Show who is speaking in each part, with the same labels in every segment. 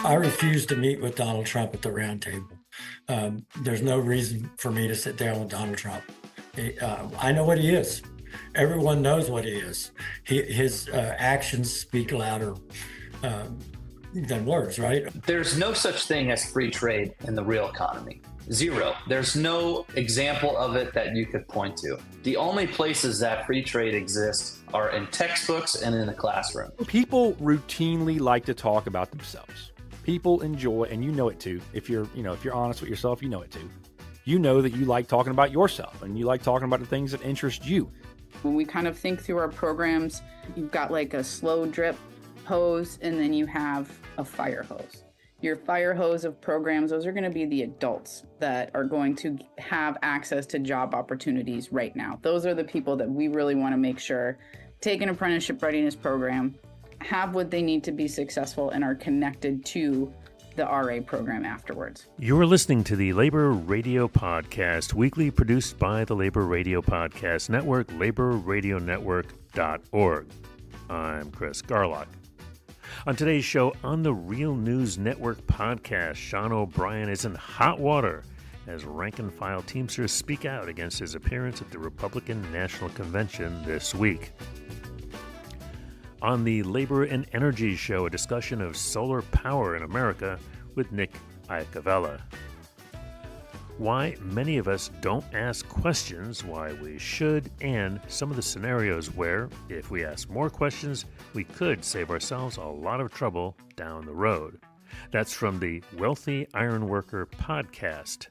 Speaker 1: I refuse to meet with Donald Trump at the round table. There's no reason for me to sit down with Donald Trump. I know what he is. Everyone knows what he is. His actions speak louder than words, right?
Speaker 2: There's no such thing as free trade in the real economy. Zero. There's no example of it that you could point to. The only places that free trade exists are in textbooks and in the classroom.
Speaker 3: People routinely like to talk about themselves. People enjoy, and you know it too. If you're honest with yourself, you know it too. You know that you like talking about yourself and you like talking about the things that interest you.
Speaker 4: When we kind of think through our programs, you've got like a slow drip hose and then you have a fire hose. Your fire hose of programs, those are going to be the adults that are going to have access to job opportunities right now. Those are the people that we really want to make sure take an apprenticeship readiness program, have what they need to be successful, and are connected to the RA program afterwards.
Speaker 5: You're listening to the Labor Radio Podcast, weekly produced by the Labor Radio Podcast Network, laborradionetwork.org. I'm Chris Garlock. On today's show, on the Real News Network podcast, Sean O'Brien is in hot water as rank-and-file Teamsters speak out against his appearance at the Republican National Convention this week. On the Labor and Energy Show, a discussion of solar power in America with Nick Iacovella. Why many of us don't ask questions, why we should, and some of the scenarios where, if we ask more questions, we could save ourselves a lot of trouble down the road. That's from the Wealthy Ironworker podcast.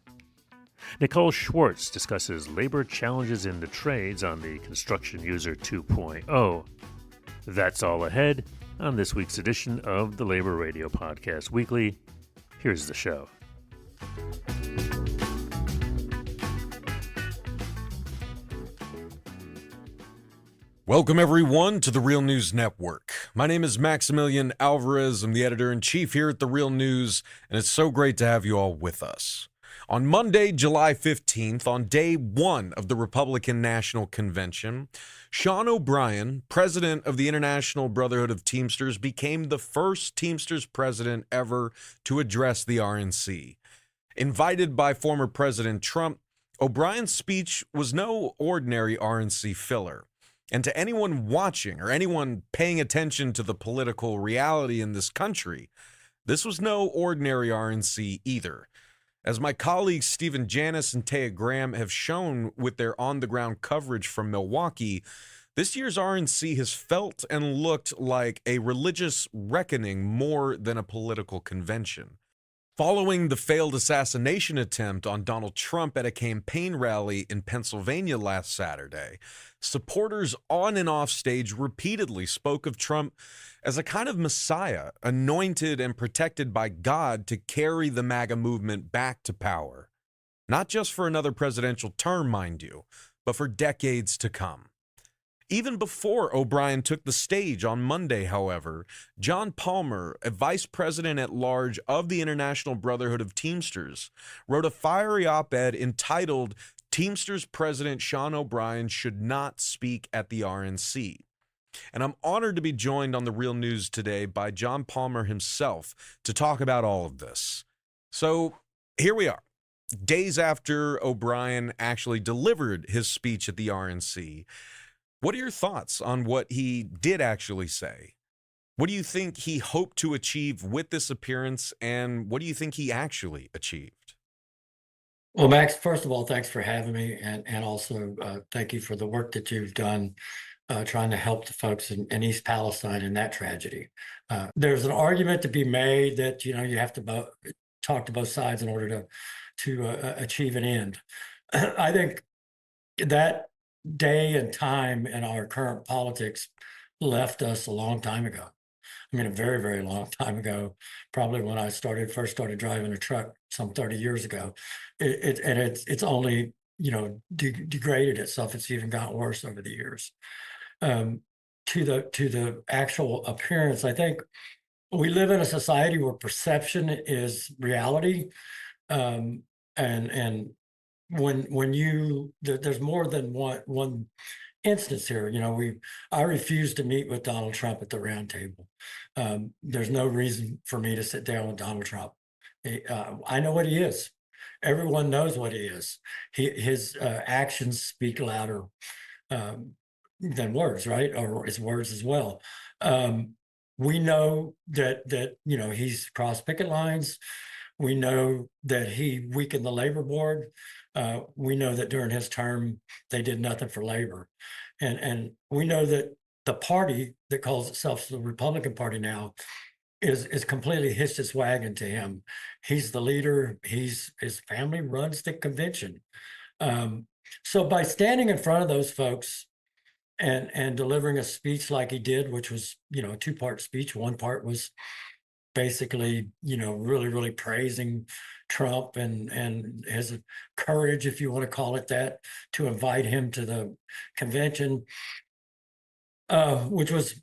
Speaker 5: Nicole Schwartz discusses labor challenges in the trades on the Construction User 2.0. That's all ahead on this week's edition of the Labor Radio Podcast Weekly. Here's the show.
Speaker 6: Welcome, everyone, to the Real News Network. My name is Maximilian Alvarez. I'm the editor-in-chief here at the Real News, and it's so great to have you all with us. On Monday, July 15th, on day one of the Republican National Convention, Sean O'Brien, president of the International Brotherhood of Teamsters, became the first Teamsters president ever to address the RNC. Invited by former President Trump, O'Brien's speech was no ordinary RNC filler. And to anyone watching or anyone paying attention to the political reality in this country, this was no ordinary RNC either. As my colleagues Stephen Janis and Taya Graham have shown with their on-the-ground coverage from Milwaukee, this year's RNC has felt and looked like a religious reckoning more than a political convention. Following the failed assassination attempt on Donald Trump at a campaign rally in Pennsylvania last Saturday, supporters on and off stage repeatedly spoke of Trump as a kind of messiah, anointed and protected by God to carry the MAGA movement back to power. Not just for another presidential term, mind you, but for decades to come. Even before O'Brien took the stage on Monday, however, John Palmer, a vice president at large of the International Brotherhood of Teamsters, wrote a fiery op-ed entitled Teamsters President Sean O'Brien Should Not Speak at the RNC. And I'm honored to be joined on the Real News today by John Palmer himself to talk about all of this. So here we are, days after O'Brien actually delivered his speech at the RNC. What are your thoughts on what he did actually say? What do you think he hoped to achieve with this appearance, and what do you think he actually achieved?
Speaker 1: Well, Max, first of all, thanks for having me, and also thank you for the work that you've done trying to help the folks in East Palestine in that tragedy. There's an argument to be made that you have to talk to both sides in order to achieve an end. I think that day and time in our current politics left us a long time ago. I mean, a very, very long time ago, probably when I first started driving a truck some 30 years ago. It's only, degraded itself. It's even gotten worse over the years. To the actual appearance, I think we live in a society where perception is reality. And when there's more than one instance here. I refuse to meet with Donald Trump at the round table. There's no reason for me to sit down with Donald Trump. I know what he is. Everyone knows what he is. His actions speak louder than words, right? Or his words as well. We know that he's crossed picket lines. We know that he weakened the labor board. We know that during his term, they did nothing for labor. And we know that the party that calls itself the Republican Party now is completely hitched its wagon to him. He's the leader. His family runs the convention. So by standing in front of those folks and delivering a speech like he did, which was, a two-part speech. One part was basically, really, really praising Trump and his courage, if you want to call it that, to invite him to the convention, which was,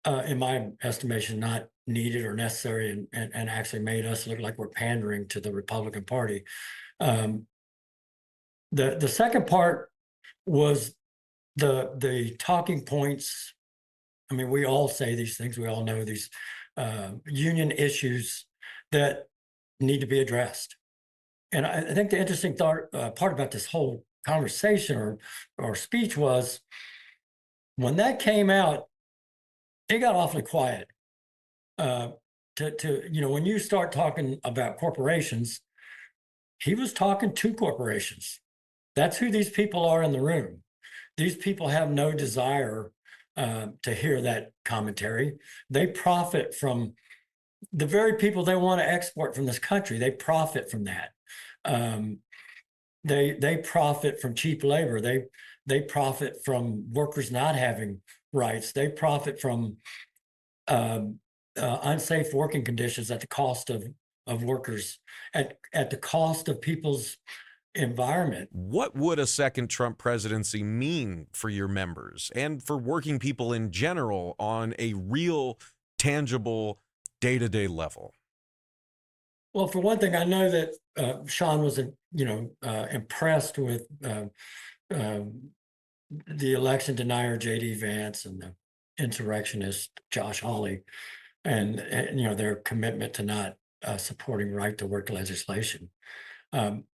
Speaker 1: in my estimation, not needed or necessary, and actually made us look like we're pandering to the Republican Party. The second part was the talking points. I mean, we all say these things. We all know these union issues that need to be addressed. And I think the interesting part about this whole conversation or speech was when that came out, it got awfully quiet. When you start talking about corporations, he was talking to corporations. That's who these people are in the room. These people have no desire to hear that commentary. They profit from the very people they want to export from this country. They profit from that. They profit from cheap labor. They profit from workers not having rights. They profit from unsafe working conditions at the cost of workers, at the cost of people's environment.
Speaker 6: What would a second Trump presidency mean for your members and for working people in general on a real, tangible, day-to-day level?
Speaker 1: Well, for one thing, I know that Sean was, impressed with the election denier J.D. Vance and the insurrectionist Josh Hawley, and their commitment to not supporting right-to-work legislation.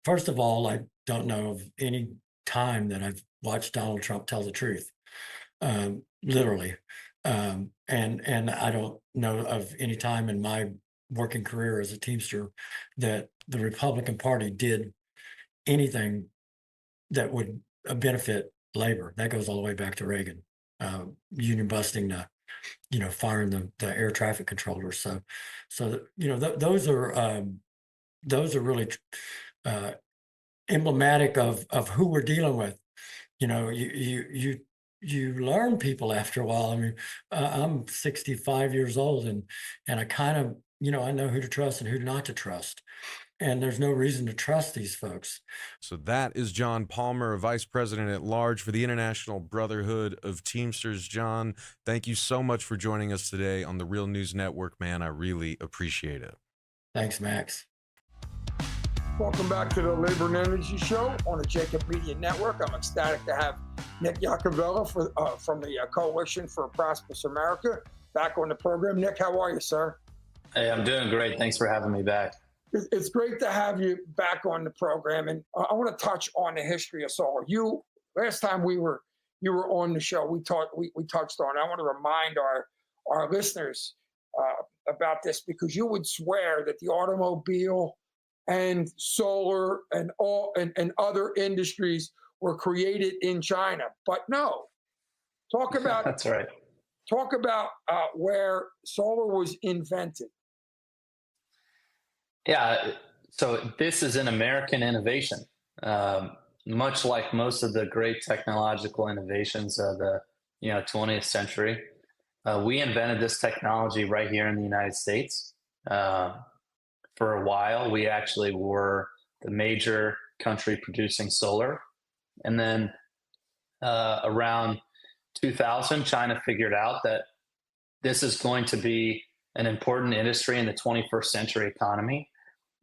Speaker 1: First of all, I don't know of any time that I've watched Donald Trump tell the truth, literally. And I don't know of any time in my working career as a Teamster that the Republican Party did anything that would benefit labor. That goes all the way back to Reagan, union busting, firing the air traffic controllers. So those are really emblematic of who we're dealing with. You learn people after a while. I mean, I'm 65 years old, and I kind of, I know who to trust and who not to trust. And there's no reason to trust these folks.
Speaker 6: So that is John Palmer, Vice President at Large for the International Brotherhood of Teamsters. John, thank you so much for joining us today on the Real News Network, man. I really appreciate it.
Speaker 1: Thanks, Max.
Speaker 7: Welcome back to the Labor and Energy Show on the Jacob Media Network. I'm ecstatic to have Nick Iacovella from the Coalition for a Prosperous America back on the program. Nick, how are you, sir?
Speaker 2: Hey, I'm doing great. Thanks for having me back.
Speaker 7: It's great to have you back on the program, and I want to touch on the history of solar. Last time you were on the show, we touched on. I want to remind our listeners about this, because you would swear that the automobile and solar and other industries were created in China, but no. Talk about
Speaker 2: That's right.
Speaker 7: Talk about where solar was invented.
Speaker 2: Yeah, so this is an American innovation, much like most of the great technological innovations of the 20th century. We invented this technology right here in the United States. For a while, we actually were the major country producing solar. And then around 2000, China figured out that this is going to be an important industry in the 21st century economy.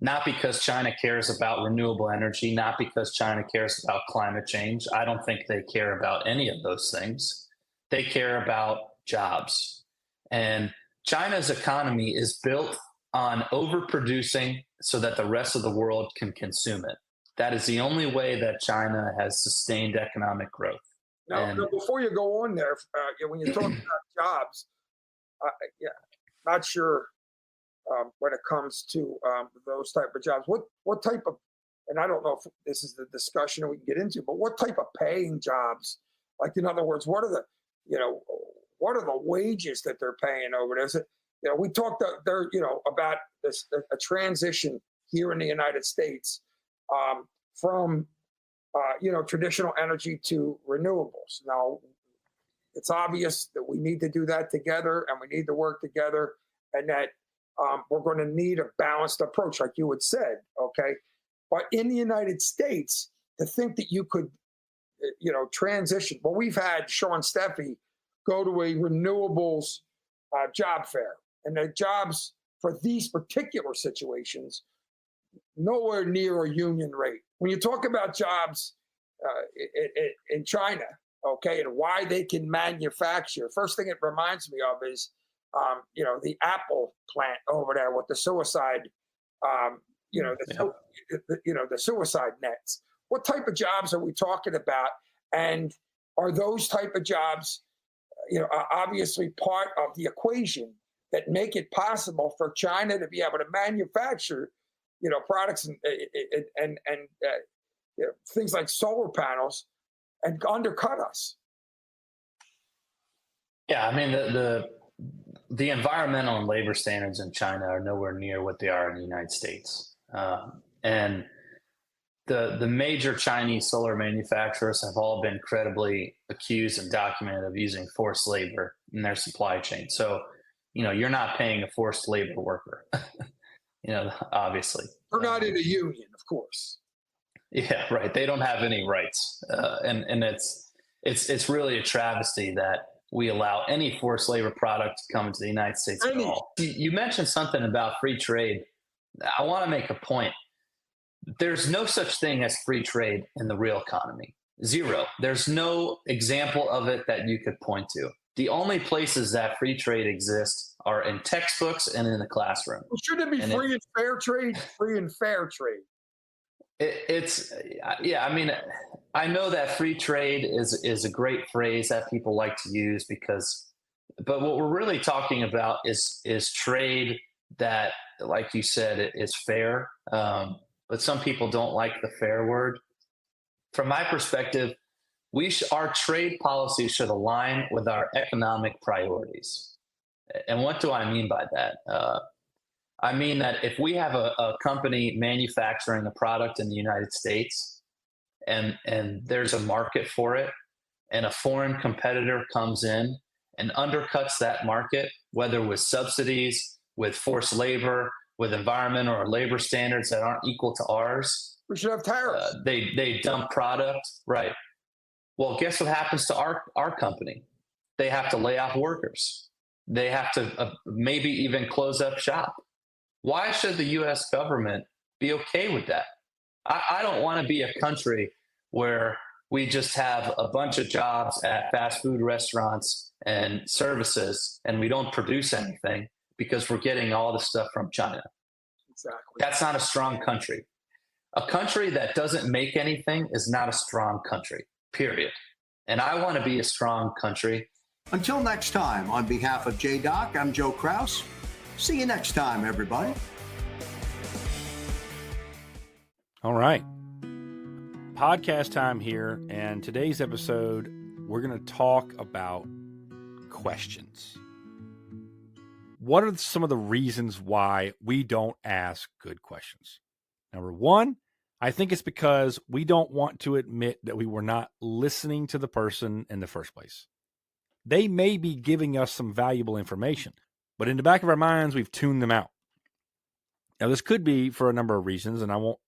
Speaker 2: not because China cares about renewable energy, not because China cares about climate change. I don't think they care about any of those things. They care about jobs. And China's economy is built on overproducing so that the rest of the world can consume it. That is the only way that China has sustained economic growth.
Speaker 7: Now, before you go on there, when you're talking about jobs, not sure when it comes to those type of jobs. What type of, and I don't know if this is the discussion we can get into, but what type of paying jobs? Like, in other words, what are the wages that they're paying over there? Is it, we talked there, about this a transition here in the United States from traditional energy to renewables. Now, it's obvious that we need to do that together, and we need to work together, and that we're going to need a balanced approach, like you had said. Okay, but in the United States, to think that you could, transition. Well, we've had Sean Steffi go to a renewables job fair, and the jobs for these particular situations nowhere near a union rate. When you talk about jobs in China, okay, and why they can manufacture, first thing it reminds me of is, the Apple plant over there with the suicide, the suicide nets. What type of jobs are we talking about? And are those type of jobs, obviously part of the equation that make it possible for China to be able to manufacture, products and things like solar panels and undercut us?
Speaker 2: Yeah, I mean, the environmental and labor standards in China are nowhere near what they are in the United States. And the major Chinese solar manufacturers have all been credibly accused and documented of using forced labor in their supply chain. So, you're not paying a forced labor worker, obviously.
Speaker 7: We're not in a union, of course.
Speaker 2: Yeah, right. They don't have any rights. And it's really a travesty that we allow any forced labor product to come into the United States at all. You mentioned something about free trade. I want to make a point. There's no such thing as free trade in the real economy. Zero. There's no example of it that you could point to. The only places that free trade exists are in textbooks and in the classroom.
Speaker 7: Well, should it be free and fair trade? Free and fair trade.
Speaker 2: I mean, I know that free trade is a great phrase that people like to use but what we're really talking about is trade that, like you said, is fair. But some people don't like the fair word. From my perspective, our trade policy should align with our economic priorities. And what do I mean by that? I mean that if we have a company manufacturing a product in the United States and there's a market for it, and a foreign competitor comes in and undercuts that market, whether with subsidies, with forced labor, with environmental or labor standards that aren't equal to ours,
Speaker 7: we should have tariffs.
Speaker 2: They dump product, right? Well, guess what happens to our company? They have to lay off workers. They have to maybe even close up shop. Why should the U.S. government be okay with that? I don't want to be a country where we just have a bunch of jobs at fast food restaurants and services, and we don't produce anything because we're getting all the stuff from China.
Speaker 7: Exactly.
Speaker 2: That's not a strong country. A country that doesn't make anything is not a strong country, period. And I want to be a strong country.
Speaker 8: Until next time, on behalf of JDoc, I'm Joe Kraus. See you next time, everybody.
Speaker 3: All right. Podcast time here. And today's episode, we're going to talk about questions. What are some of the reasons why we don't ask good questions? Number one, I think it's because we don't want to admit that we were not listening to the person in the first place. They may be giving us some valuable information, but in the back of our minds, we've tuned them out. Now, this could be for a number of reasons, and I won't,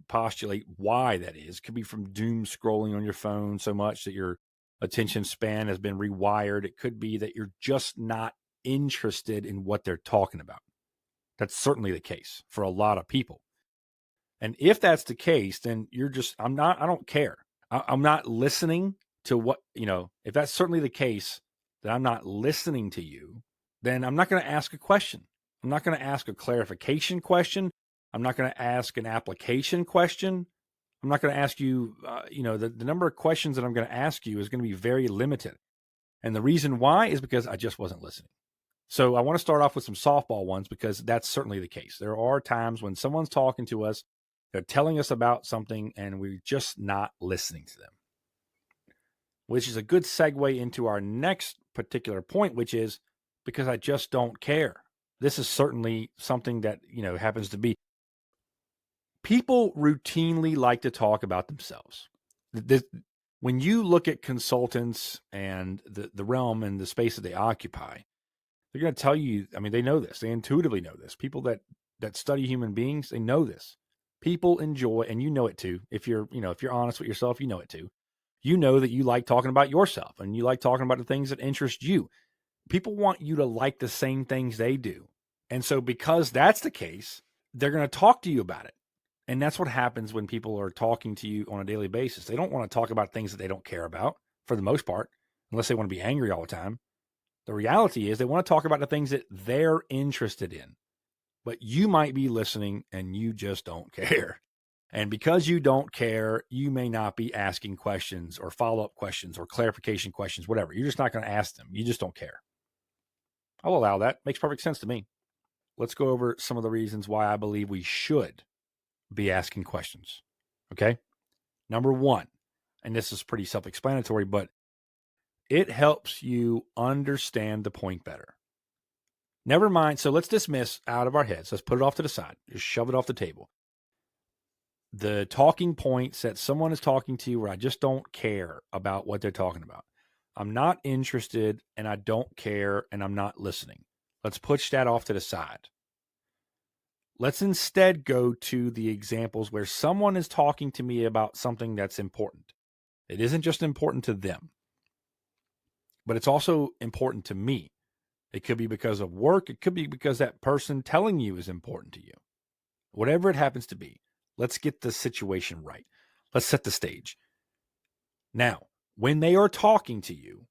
Speaker 3: postulate why that is. It could be from doom scrolling on your phone so much that your attention span has been rewired. It could be that you're just not interested in what they're talking about. That's certainly the case for a lot of people. And if that's the case, then I don't care. I'm not listening to what, if that's certainly the case, that I'm not listening to you, then I'm not going to ask a question. I'm not going to ask a clarification question. I'm not going to ask an application question. I'm not going to ask you, the number of questions that I'm going to ask you is going to be very limited. And the reason why is because I just wasn't listening. So I want to start off with some softball ones because that's certainly the case. There are times when someone's talking to us, they're telling us about something, and we're just not listening to them, which is a good segue into our next particular point, which is because I just don't care. This is certainly something that, happens to be. People routinely like to talk about themselves. When you look at consultants and the realm and the space that they occupy, they're going to tell you, they know this. They intuitively know this. People that study human beings, they know this. People enjoy, and you know it too. If you're honest with yourself, you know it too. You know that you like talking about yourself and you like talking about the things that interest you. People want you to like the same things they do. And so because that's the case, they're going to talk to you about it. And that's what happens when people are talking to you on a daily basis. They don't want to talk about things that they don't care about for the most part, unless they want to be angry all the time. The reality is they want to talk about the things that they're interested in. But you might be listening and you just don't care. And because you don't care, you may not be asking questions or follow-up questions or clarification questions, whatever. You're just not going to ask them. You just don't care. I'll allow that. Makes perfect sense to me. Let's go over some of the reasons why I believe we should be asking questions. Okay? Number one, and this is pretty self-explanatory, but it helps you understand the point better. Never mind. So let's dismiss out of our heads. Let's put it off to the side. Just shove it off the table. The talking points that someone is talking to you where I just don't care about what they're talking about. I'm not interested and I don't care and I'm not listening. Let's push that off to the side. Let's instead go to the examples where someone is talking to me about something that's important. It isn't just important to them, but it's also important to me. It could be because of work. It could be because that person telling you is important to you. Whatever it happens to be, let's get the situation right. Let's set the stage. Now, when they are talking to you,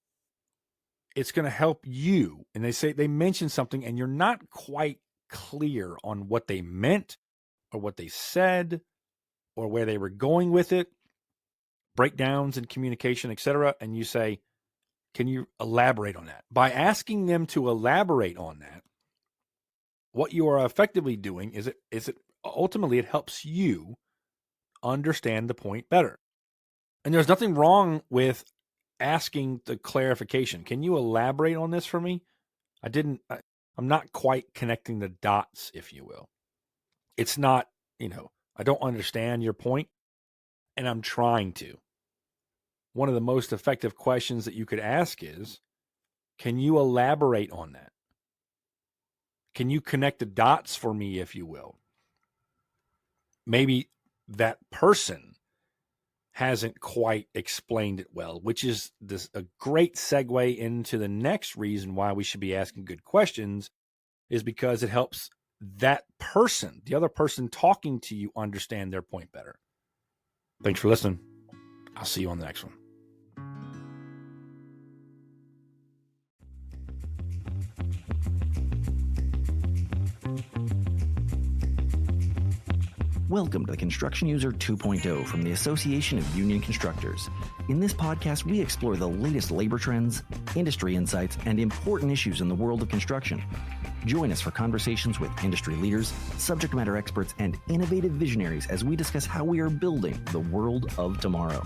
Speaker 3: it's going to help you. And they mention something and you're not quite clear on what they meant or what they said or where they were going with it, breakdowns in communication, etc. And you say, can you elaborate on that? By asking them to elaborate on that, what you are effectively doing is ultimately it helps you understand the point better. And there's nothing wrong with asking the clarification. Can you elaborate on this for me? I'm not quite connecting the dots, if you will. It's not, I don't understand your point, and I'm trying to. One of the most effective questions that you could ask is, can you elaborate on that? Can you connect the dots for me, if you will? Maybe that person hasn't quite explained it well, which is a great segue into the next reason why we should be asking good questions, is because it helps that person, the other person talking to you, understand their point better. Thanks for listening. I'll see you on the next one.
Speaker 9: Welcome to the Construction User 2.0 from the Association of Union Constructors. In this podcast, we explore the latest labor trends, industry insights, and important issues in the world of construction. Join us for conversations with industry leaders, subject matter experts, and innovative visionaries as we discuss how we are building the world of tomorrow.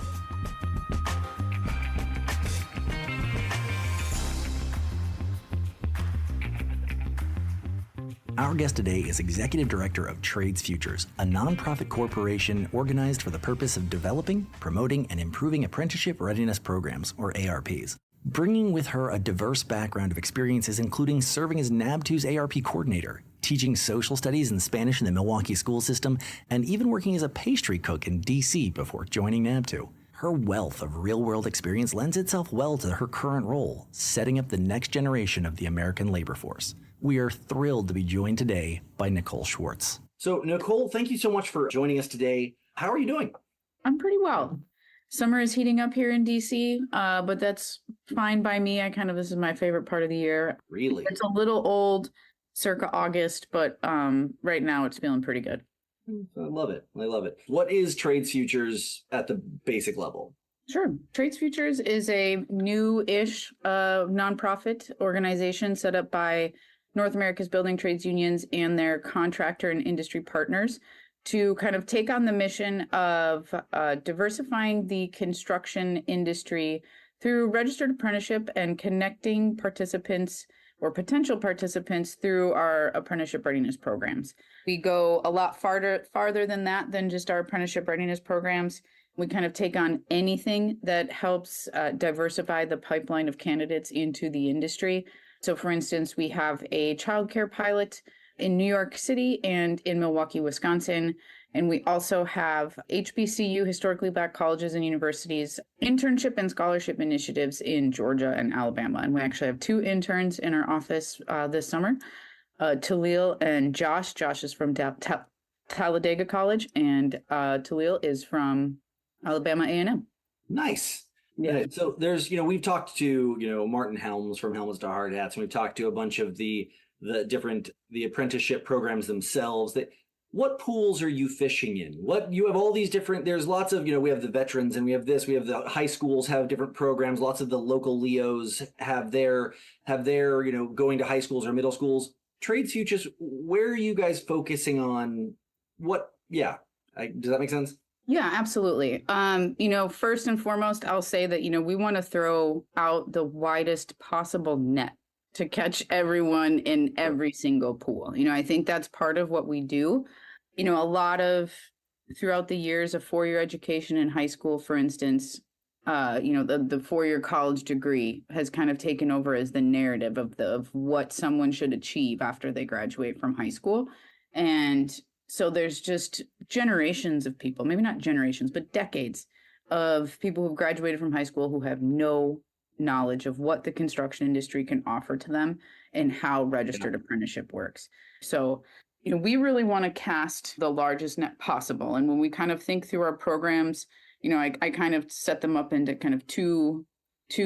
Speaker 9: Our guest today is Executive Director of Trades Futures, a nonprofit corporation organized for the purpose of developing, promoting, and improving apprenticeship readiness programs, or ARPs. Bringing with her a diverse background of experiences, including serving as NAB2's ARP coordinator, teaching social studies and Spanish in the Milwaukee school system, and even working as a pastry cook in D.C. before joining NAB2. Her wealth of real-world experience lends itself well to her current role, setting up the next generation of the American labor force. We are thrilled to be joined today by Nicole Schwartz. So, Nicole, thank you so much for joining us today. How are you doing?
Speaker 4: I'm pretty well. Summer is heating up here in DC, but that's fine by me. This is my favorite part of the year.
Speaker 9: Really?
Speaker 4: It's a little old, circa August, but right now it's feeling pretty good.
Speaker 9: I love it. I love it. What is Trades Futures at the basic level?
Speaker 4: Sure. Trades Futures is a new-ish nonprofit organization set up by North America's building trades unions and their contractor and industry partners to kind of take on the mission of diversifying the construction industry through registered apprenticeship and connecting participants or potential participants through our apprenticeship readiness programs. We go a lot farther than that, than just our apprenticeship readiness programs. We kind of take on anything that helps diversify the pipeline of candidates into the industry. So, for instance, we have a childcare pilot in New York City and in Milwaukee, Wisconsin. And we also have HBCU, historically Black colleges and universities, internship and scholarship initiatives in Georgia and Alabama. And we actually have 2 interns in our office this summer, Talil and Josh. Josh is from Talladega College, and Talil is from Alabama A&M.
Speaker 9: Nice. Yeah. So there's, we've talked to, Martin Helms from Helmets to Hard Hats, and we've talked to a bunch of the apprenticeship programs themselves. What pools are you fishing in? You have all these different, there's lots of, we have the veterans and we have this, we have the high schools have different programs. Lots of the local Leos have their, going to high schools or middle schools. Trades Futures, where are you guys focusing on? Does that make sense?
Speaker 4: Yeah, absolutely. First and foremost, I'll say that, we want to throw out the widest possible net to catch everyone in every single pool. I think that's part of what we do. A lot of throughout the years of 4-year education in high school, for instance, the 4-year college degree has kind of taken over as the narrative of what someone should achieve after they graduate from high school. And so there's just generations of people, maybe not generations, but decades of people who've graduated from high school who have no knowledge of what the construction industry can offer to them and how registered apprenticeship works. So, we really want to cast the largest net possible. And when we kind of think through our programs, I kind of set them up into kind of two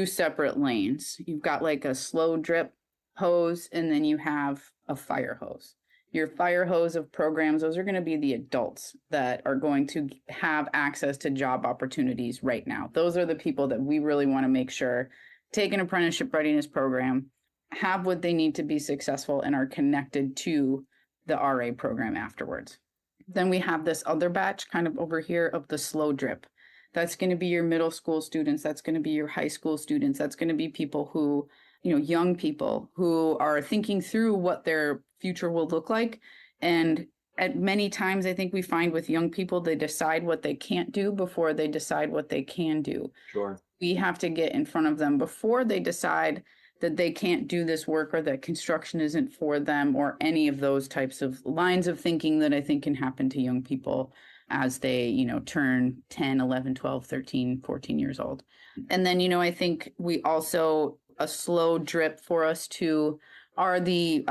Speaker 4: separate lanes. You've got like a slow drip hose, and then you have a fire hose. Your fire hose of programs, those are going to be the adults that are going to have access to job opportunities right now. Those are the people that we really want to make sure take an apprenticeship readiness program, have what they need to be successful, and are connected to the RA program afterwards. Then we have this other batch kind of over here of the slow drip. That's going to be your middle school students. That's going to be your high school students. That's going to be people who, young people who are thinking through what their future will look like. And at many times, I think we find with young people, they decide what they can't do before they decide what they can do.
Speaker 9: Sure.
Speaker 4: We have to get in front of them before they decide that they can't do this work or that construction isn't for them or any of those types of lines of thinking that I think can happen to young people as they, turn 10, 11, 12, 13, 14 years old. And then, I think we also, a slow drip for us too are the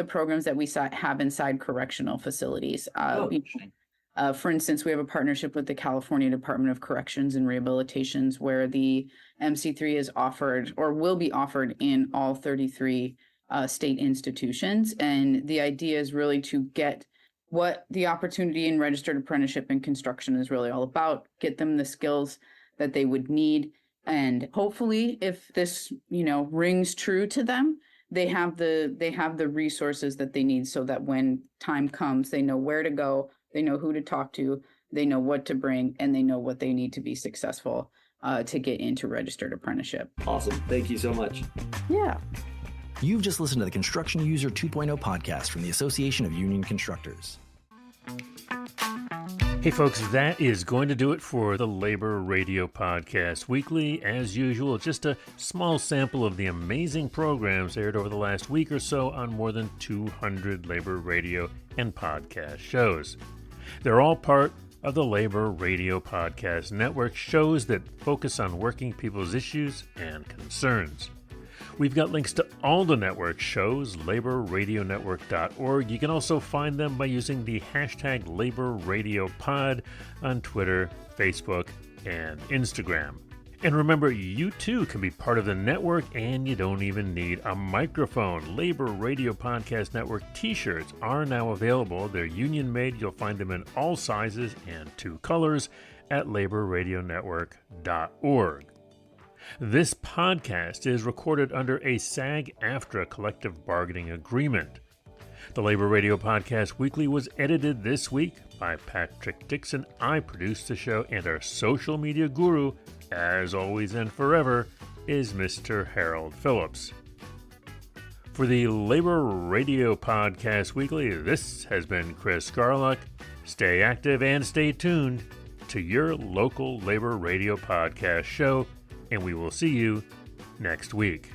Speaker 4: programs that we have inside correctional facilities. For instance, we have a partnership with the California Department of Corrections and Rehabilitations where the MC3 is offered or will be offered in all 33 state institutions. And the idea is really to get what the opportunity in registered apprenticeship and construction is really all about, get them the skills that they would need. And hopefully if this, rings true to them, they have the resources that they need so that when time comes, they know where to go, they know who to talk to, they know what to bring, and they know what they need to be successful to get into registered apprenticeship.
Speaker 9: Awesome. Thank you so much.
Speaker 4: Yeah.
Speaker 9: You've just listened to the Construction User 2.0 podcast from the Association of Union Constructors.
Speaker 5: Hey folks, that is going to do it for the Labor Radio Podcast. Weekly, as usual, just a small sample of the amazing programs aired over the last week or so on more than 200 labor radio and podcast shows. They're all part of the Labor Radio Podcast Network, shows that focus on working people's issues and concerns. We've got links to all the network shows, laborradionetwork.org. You can also find them by using the hashtag LaborRadioPod on Twitter, Facebook, and Instagram. And remember, you too can be part of the network, and you don't even need a microphone. Labor Radio Podcast Network t-shirts are now available. They're union made. You'll find them in all sizes and 2 colors at laborradionetwork.org. This podcast is recorded under a SAG-AFTRA collective bargaining agreement. The Labor Radio Podcast Weekly was edited this week by Patrick Dixon. I produced the show, and our social media guru, as always and forever, is Mr. Harold Phillips. For the Labor Radio Podcast Weekly, this has been Chris Garlock. Stay active and stay tuned to your local Labor Radio Podcast show, and we will see you next week.